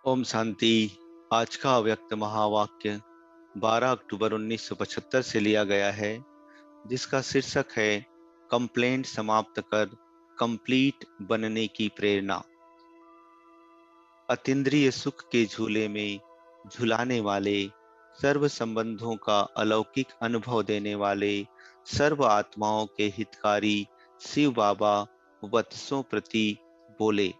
ओम शांति। आज का अव्यक्त महावाक्य 12 अक्टूबर 1975 से लिया गया है, जिसका शीर्षक है कंप्लेंट समाप्त कर कंप्लीट बनने की प्रेरणा। अतीन्द्रिय सुख के झूले में झुलाने वाले, सर्व संबंधों का अलौकिक अनुभव देने वाले, सर्व आत्माओं के हितकारी शिव बाबा वत्सों प्रति बोले।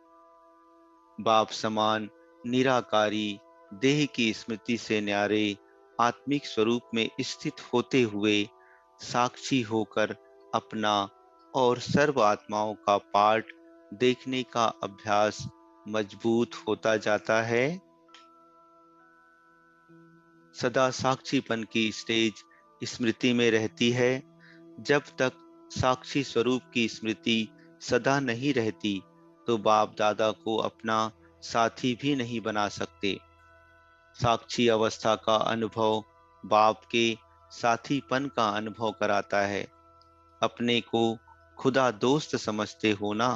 बाप समान निराकारी देह की स्मृति से न्यारे आत्मिक स्वरूप में स्थित होते हुए साक्षी होकर अपना और सर्व आत्माओं का पाठ देखने का अभ्यास मजबूत होता जाता है। सदा साक्षीपन की स्टेज स्मृति में रहती है। जब तक साक्षी स्वरूप की स्मृति सदा नहीं रहती, तो बाप दादा को अपना साथी भी नहीं बना सकते। साक्षी अवस्था का अनुभव बाप के साथीपन का अनुभव कराता है। अपने को खुदा दोस्त समझते हो ना,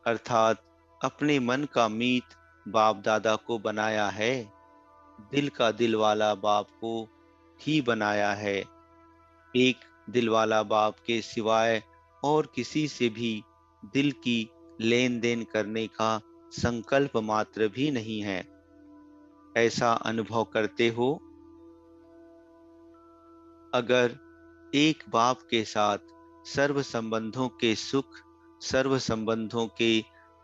अर्थात अपने मन का मीत बाप दादा को बनाया है, दिल का दिल वाला बाप को ही बनाया है। एक दिल वाला बाप के सिवाय और किसी से भी दिल की लेन देन करने का संकल्प मात्र भी नहीं है। ऐसा अनुभव करते हो। अगर एक बाप के साथ सर्व संबंधों के सुख, सर्व संबंधों के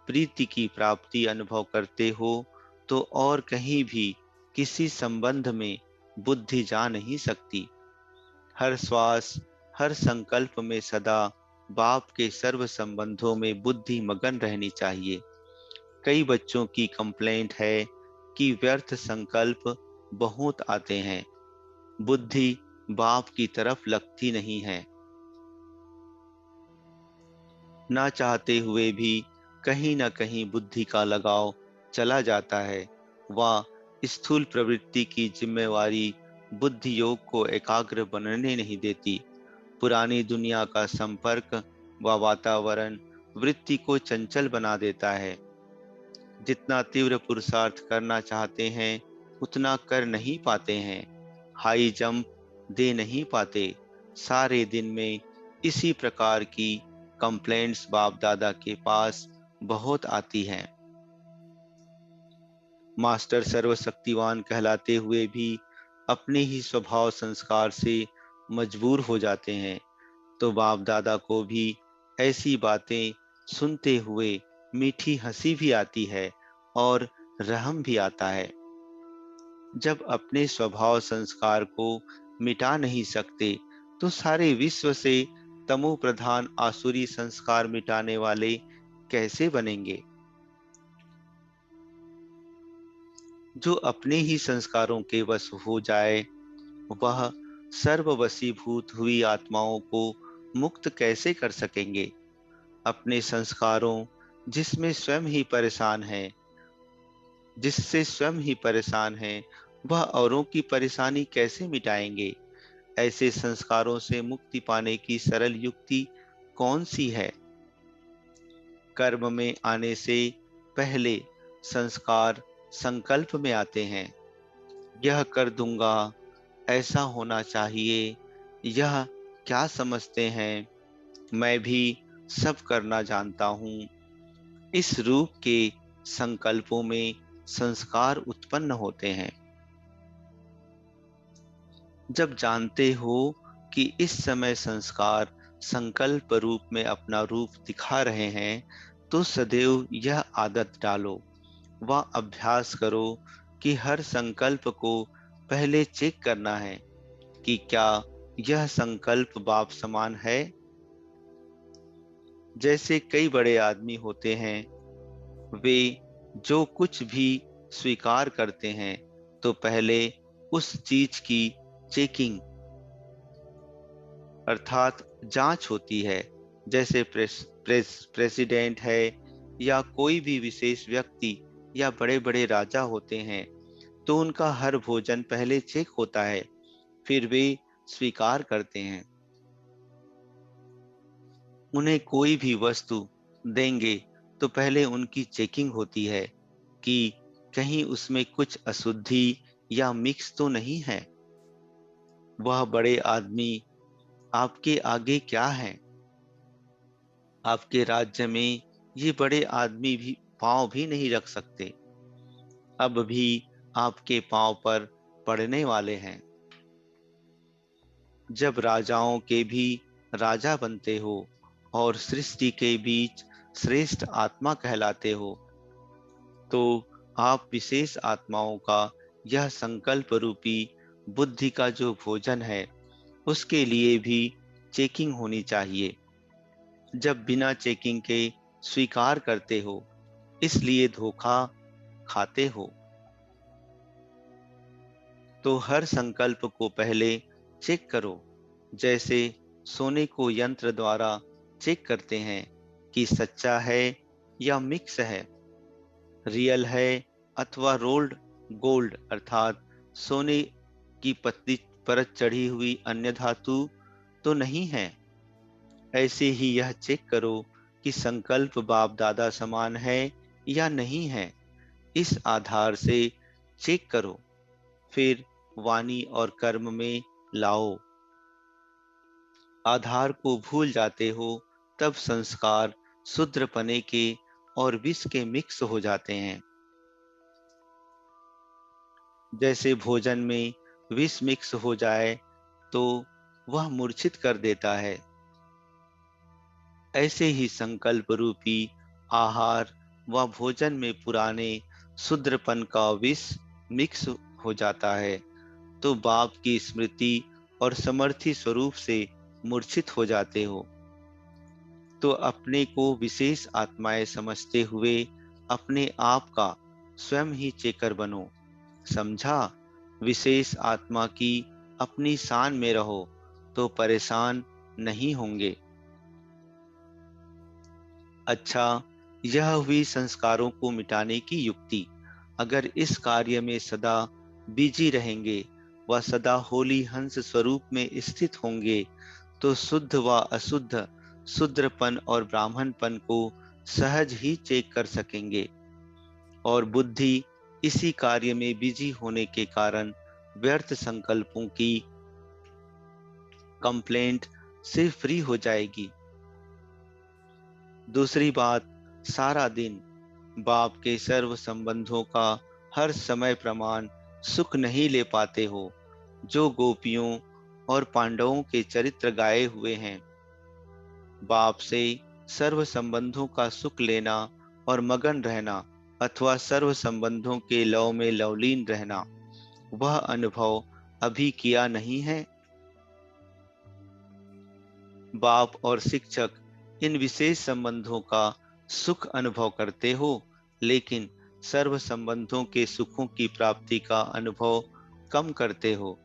प्रीति की प्राप्ति अनुभव करते हो, तो और कहीं भी किसी संबंध में बुद्धि जा नहीं सकती। हर श्वास, हर संकल्प में सदा बाप के सर्व संबंधों में बुद्धि मगन रहनी चाहिए। कई बच्चों की कंप्लेंट है कि व्यर्थ संकल्प बहुत आते हैं, बुद्धि बाप की तरफ लगती नहीं है। ना चाहते हुए भी कहीं ना कहीं बुद्धि का लगाव चला जाता है। वह स्थूल प्रवृत्ति की जिम्मेवारी बुद्धि योग को एकाग्र बनने नहीं देती। पुरानी दुनिया का संपर्क व वातावरण वृत्ति को चंचल बना देता है। जितना तीव्र पुरुषार्थ करना चाहते हैं, उतना कर नहीं पाते हैं। हाई जंप दे नहीं पाते। सारे दिन में इसी प्रकार की कंप्लेंट्स बाप दादा के पास बहुत आती हैं। मास्टर सर्वशक्तिवान कहलाते हुए भी अपने ही स्वभाव संस्कार से मजबूर हो जाते हैं, तो बाप दादा को भी ऐसी बातें सुनते हुए मीठी हंसी भी आती है और रहम भी आता है। जब अपने स्वभाव संस्कार को मिटा नहीं सकते, तो सारे विश्व से तमो प्रधान आसुरी संस्कार मिटाने वाले कैसे बनेंगे। जो अपने ही संस्कारों के वश हो जाए, वह सर्ववशीभूत हुई आत्माओं को मुक्त कैसे कर सकेंगे। अपने संस्कारों जिसमें स्वयं ही परेशान है, जिससे स्वयं ही परेशान है, वह औरों की परेशानी कैसे मिटाएंगे। ऐसे संस्कारों से मुक्ति पाने की सरल युक्ति कौन सी है। कर्म में आने से पहले संस्कार संकल्प में आते हैं। यह कर दूंगा, ऐसा होना चाहिए, यह क्या समझते हैं, मैं भी सब करना जानता हूँ। इस रूप के संकल्पों में संस्कार उत्पन्न होते हैं। जब जानते हो कि इस समय संस्कार संकल्प रूप में अपना रूप दिखा रहे हैं, तो सदैव यह आदत डालो व अभ्यास करो कि हर संकल्प को पहले चेक करना है कि क्या यह संकल्प बाप समान है। जैसे कई बड़े आदमी होते हैं, वे जो कुछ भी स्वीकार करते हैं, तो पहले उस चीज की चेकिंग अर्थात जांच होती है। जैसे प्रेसिडेंट है या कोई भी विशेष व्यक्ति या बड़े बड़े राजा होते हैं, तो उनका हर भोजन पहले चेक होता है, फिर वे स्वीकार करते हैं। उन्हें कोई भी वस्तु देंगे तो पहले उनकी चेकिंग होती है। कि कहीं उसमें कुछ अशुद्धि या मिक्स तो नहीं है। वह बड़े आदमी आपके आगे क्या है? आपके राज्य में ये बड़े आदमी भी पांव भी नहीं रख सकते। अब भी आपके पांव पर पड़ने वाले हैं। जब राजाओं के भी राजा बनते हो और सृष्टि के बीच श्रेष्ठ आत्मा कहलाते हो, तो आप विशेष आत्माओं का यह संकल्प रूपी बुद्धि का जो भोजन है, उसके लिए भी चेकिंग होनी चाहिए। जब बिना चेकिंग के स्वीकार करते हो, इसलिए धोखा खाते हो। तो हर संकल्प को पहले चेक करो, जैसे सोने को यंत्र द्वारा चेक करते हैं कि सच्चा है या मिक्स है, रियल है अथवा रोल्ड गोल्ड अर्थात सोने की पतली परत चढ़ी हुई अन्य धातु तो नहीं है। ऐसे ही यह चेक करो कि संकल्प बाप दादा समान है या नहीं है। इस आधार से चेक करो, फिर वाणी और कर्म में लाओ। आधार को भूल जाते हो तब संस्कार शूद्रपने के और विष के मिक्स हो जाते हैं। जैसे भोजन में विष मिक्स हो जाए तो वह मूर्छित कर देता है, ऐसे ही संकल्प रूपी आहार व भोजन में पुराने शूद्रपन का विष मिक्स हो जाता है, तो बाप की स्मृति और समर्थी स्वरूप से मूर्छित हो जाते हो। तो अपने को विशेष आत्माएं समझते हुए अपने आप का स्वयं ही चेकर बनो। समझा? विशेष आत्मा की अपनी शान में रहो तो परेशान नहीं होंगे। अच्छा, यह हुई संस्कारों को मिटाने की युक्ति। अगर इस कार्य में सदा बिजी रहेंगे व सदा होली हंस स्वरूप में स्थित होंगे, तो शुद्ध व अशुद्ध, शूद्रपन और ब्राह्मणपन को सहज ही चेक कर सकेंगे। और बुद्धि इसी कार्य में बिजी होने के कारण व्यर्थ संकल्पों की कंप्लेंट से फ्री हो जाएगी। दूसरी बात, सारा दिन बाप के सर्व संबंधों का हर समय प्रमाण सुख नहीं ले पाते हो। जो गोपियों और पांडवों के चरित्र गाए हुए हैं, बाप से सर्व संबंधों का सुख लेना और मगन रहना अथवा सर्व संबंधों के लव में लवलीन रहना, वह अनुभव अभी किया नहीं है। बाप और शिक्षक इन विशेष संबंधों का सुख अनुभव करते हो, लेकिन सर्व संबंधों के सुखों की प्राप्ति का अनुभव कम करते हो।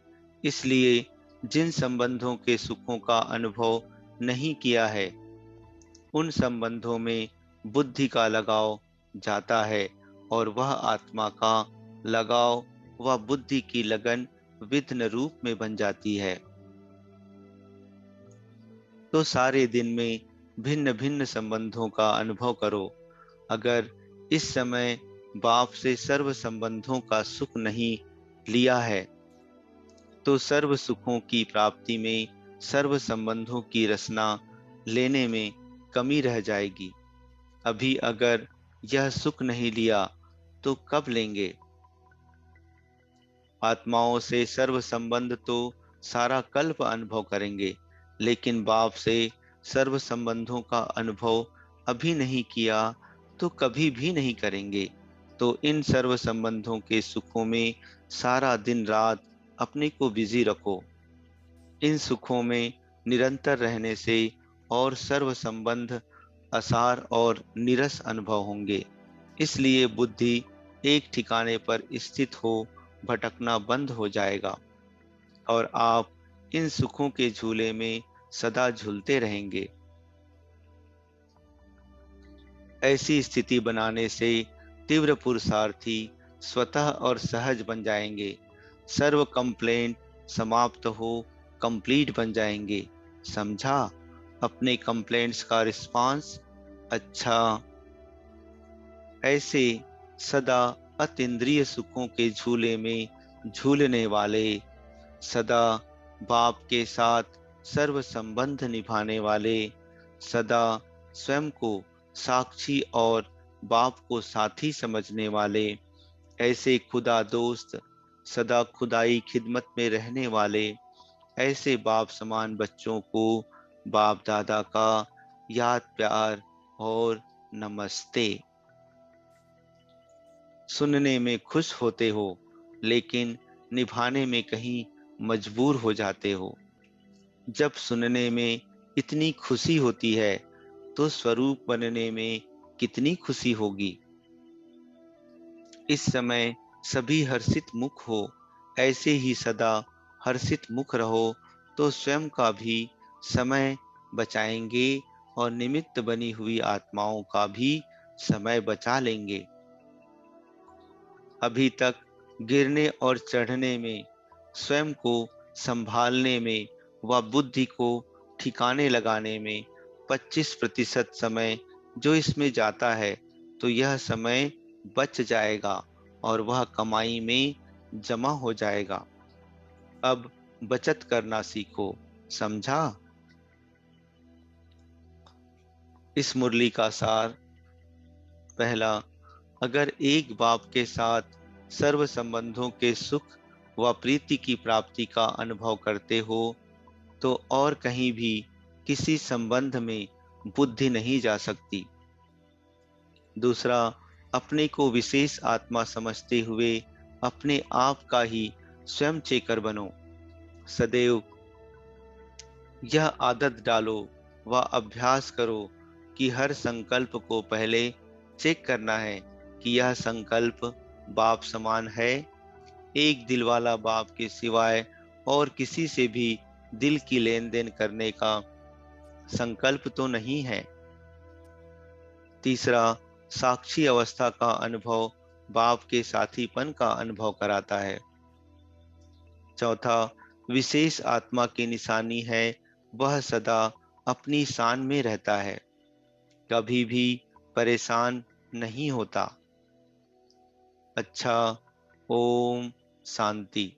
इसलिए जिन संबंधों के सुखों का अनुभव नहीं किया है, उन संबंधों में बुद्धि का लगाव जाता है और वह आत्मा का लगाव व बुद्धि की लगन विघ्न रूप में बन जाती है। तो सारे दिन में भिन्न भिन्न संबंधों का अनुभव करो। अगर इस समय बाप से सर्व संबंधों का सुख नहीं लिया है, तो सर्व सुखों की प्राप्ति में सर्व संबंधों की रसना लेने में कमी रह जाएगी। अभी अगर यह सुख नहीं लिया तो कब लेंगे? आत्माओं से सर्व संबंध तो सारा कल्प अनुभव करेंगे, लेकिन बाप से सर्व संबंधों का अनुभव अभी नहीं किया तो कभी भी नहीं करेंगे। तो इन सर्व संबंधों के सुखों में सारा दिन रात अपने को बिजी रखो। इन सुखों में निरंतर रहने से और सर्व संबंध असार और नीरस अनुभव होंगे। इसलिए बुद्धि एक ठिकाने पर स्थित हो भटकना बंद हो जाएगा और आप इन सुखों के झूले में सदा झूलते रहेंगे। ऐसी स्थिति बनाने से तीव्र पुरुषार्थी स्वतः और सहज बन जाएंगे। सर्व कंप्लेंट समाप्त हो कंप्लीट बन जाएंगे। समझा? अपने कंप्लेंट्स का रिस्पांस अच्छा। ऐसे सदा अतीन्द्रिय सुखों के झूले में झूलने वाले, सदा बाप के साथ सर्व संबंध निभाने वाले, सदा स्वयं को साक्षी और बाप को साथी समझने वाले, ऐसे खुदा दोस्त, सदा खुदाई खिदमत में रहने वाले, ऐसे बाप समान बच्चों को बाप दादा का याद प्यार और नमस्ते। सुनने में खुश होते हो, लेकिन निभाने में कहीं मजबूर हो जाते हो। जब सुनने में इतनी खुशी होती है, तो स्वरूप बनने में कितनी खुशी होगी। इस समय सभी हर्षित मुख हो, ऐसे ही सदा हर्षित मुख रहो, तो स्वयं का भी समय बचाएंगे और निमित्त बनी हुई आत्माओं का भी समय बचा लेंगे। अभी तक गिरने और चढ़ने में, स्वयं को संभालने में व बुद्धि को ठिकाने लगाने में 25% समय जो इसमें जाता है, तो यह समय बच जाएगा और वह कमाई में जमा हो जाएगा। अब बचत करना सीखो, समझा? इस मुरली का सार। पहला, अगर एक बाप के साथ सर्व संबंधों के सुख व प्रीति की प्राप्ति का अनुभव करते हो, तो और कहीं भी किसी संबंध में बुद्धि नहीं जा सकती। दूसरा, अपने को विशेष आत्मा समझते हुए अपने आप का ही स्वयं चेकर बनो। सदैव यह आदत डालो व अभ्यास करो कि हर संकल्प को पहले चेक करना है कि यह संकल्प बाप समान है। एक दिल वाला बाप के सिवाय और किसी से भी दिल की लेन देन करने का संकल्प तो नहीं है। तीसरा, साक्षी अवस्था का अनुभव बाप के साथीपन का अनुभव कराता है। चौथा, विशेष आत्मा की निशानी है वह सदा अपनी शान में रहता है, कभी भी परेशान नहीं होता। अच्छा, ओम शांति।